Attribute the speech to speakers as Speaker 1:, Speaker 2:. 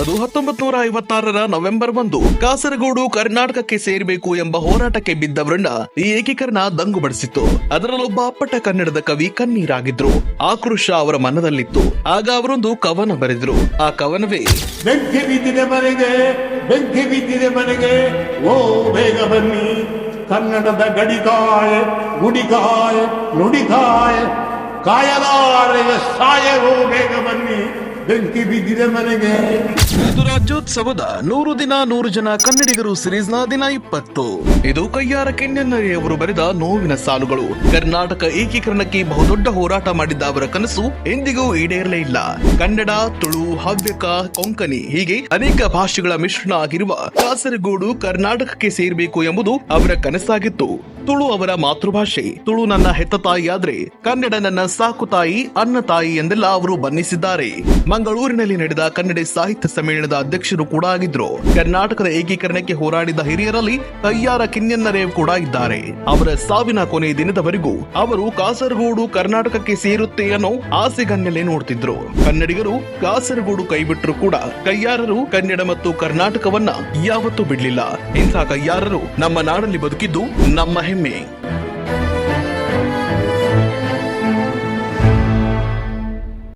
Speaker 1: ಅದು 1956ರ ನವೆಂಬರ್ 1 ಕಾಸರಗೋಡು ಕರ್ನಾಟಕಕ್ಕೆ ಸೇರಬೇಕು ಎಂಬ ಹೋರಾಟಕ್ಕೆ ಬಿದ್ದವರನ್ನ ಈ ಏಕೀಕರಣ ದಂಗುಬಡಿಸಿತ್ತು. ಅದರಲ್ಲೊಬ್ಬ ಅಪ್ಪಟ ಕನ್ನಡದ ಕವಿ ಕಣ್ಣೀರಾಗಿದ್ರು. ಆಕ್ರೋಶ ಅವರ ಮನದಲ್ಲಿತ್ತು. ಆಗ ಅವರೊಂದು ಕವನ ಬರೆದ್ರು. ಆ ಕವನವೇ
Speaker 2: ಬೆಂಕಿ ಬಿದ್ದಿದೆ ಮನೆಗೆ ಓ ಬೇಗ ಬನ್ನಿ, ಕನ್ನಡದ ಗಡಿಕಾಯ ಗುಡಿಕಾಯ ನುಡಿಕಾಯ ಕಾಯಲಾರೆಯ ಸಾಯವೋ ಬೇಗ ಬನ್ನಿ, ಬೆಂಕಿ ಬಿದ್ದಿದೆ ಮನೆಗೆ.
Speaker 1: ಇದು ರಾಜ್ಯೋತ್ಸವದ 100 ದಿನ 100 ಜನ ಕನ್ನಡಿಗರು ಸಿರೀಸ್ನ ದಿನ 20. ಇದು ಕಯ್ಯಾರ ಕಿಞ್ಞಣ್ಣರೆಯವರು ಬರೆದ ನೋವಿನ ಸಾಲುಗಳು. ಕರ್ನಾಟಕ ಏಕೀಕರಣಕ್ಕೆ ಬಹುದೊಡ್ಡ ಹೋರಾಟ ಮಾಡಿದ್ದ ಅವರ ಕನಸು ಎಂದಿಗೂ ಈಡೇರಲೇ ಇಲ್ಲ. ಕನ್ನಡ, ತುಳು, ಹವ್ಯಕ, ಕೊಂಕಣಿ ಹೀಗೆ ಅನೇಕ ಭಾಷೆಗಳ ಮಿಶ್ರಣ ಆಗಿರುವ ಕಾಸರಗೋಡು ಕರ್ನಾಟಕಕ್ಕೆ ಸೇರಬೇಕು ಎಂಬುದು ಅವರ ಕನಸಾಗಿತ್ತು. ತುಳು ಅವರ ಮಾತೃಭಾಷೆ. ತುಳು ನನ್ನ ಹೆತ್ತ ತಾಯಿಯಾದ್ರೆ ಕನ್ನಡ ನನ್ನ ಸಾಕು ತಾಯಿ, ಅನ್ನ ತಾಯಿ ಎಂದೆಲ್ಲ ಅವರು ಬಣ್ಣಿಸಿದ್ದಾರೆ. ಮಂಗಳೂರಿನಲ್ಲಿ ನಡೆದ ಕನ್ನಡ ಸಾಹಿತ್ಯ ಸಮ್ಮೇಳನದ ಅಧ್ಯಕ್ಷರು ಕೂಡ ಆಗಿದ್ರು. ಕರ್ನಾಟಕದ ಏಕೀಕರಣಕ್ಕೆ ಹೋರಾಡಿದ ಹಿರಿಯರಲ್ಲಿ ಕಯ್ಯಾರ ಕಿಞ್ಞಣ್ಣರೆಯವರು ಕೂಡ ಇದ್ದಾರೆ. ಅವರ ಸಾವಿನ ಕೊನೆ ದಿನದವರೆಗೂ ಅವರು ಕಾಸರಗೋಡು ಕರ್ನಾಟಕಕ್ಕೆ ಸೇರುತ್ತೆ ಅನ್ನೋ ಆಸೆಗಣ್ಣಲ್ಲೇ ನೋಡ್ತಿದ್ರು. ಕನ್ನಡಿಗರು ಕಾಸರಗೋಡು ಕೈಬಿಟ್ರು ಕೂಡ ಕಯ್ಯಾರರು ಕನ್ನಡ ಮತ್ತು ಕರ್ನಾಟಕವನ್ನ ಯಾವತ್ತೂ ಬಿಡ್ಲಿಲ್ಲ. ಇಂಥ ಕಯ್ಯಾರರು ನಮ್ಮ ನಾಡಲ್ಲಿ ಬದುಕಿದ್ದು ನಮ್ಮ ಹೆಮ್ಮೆ.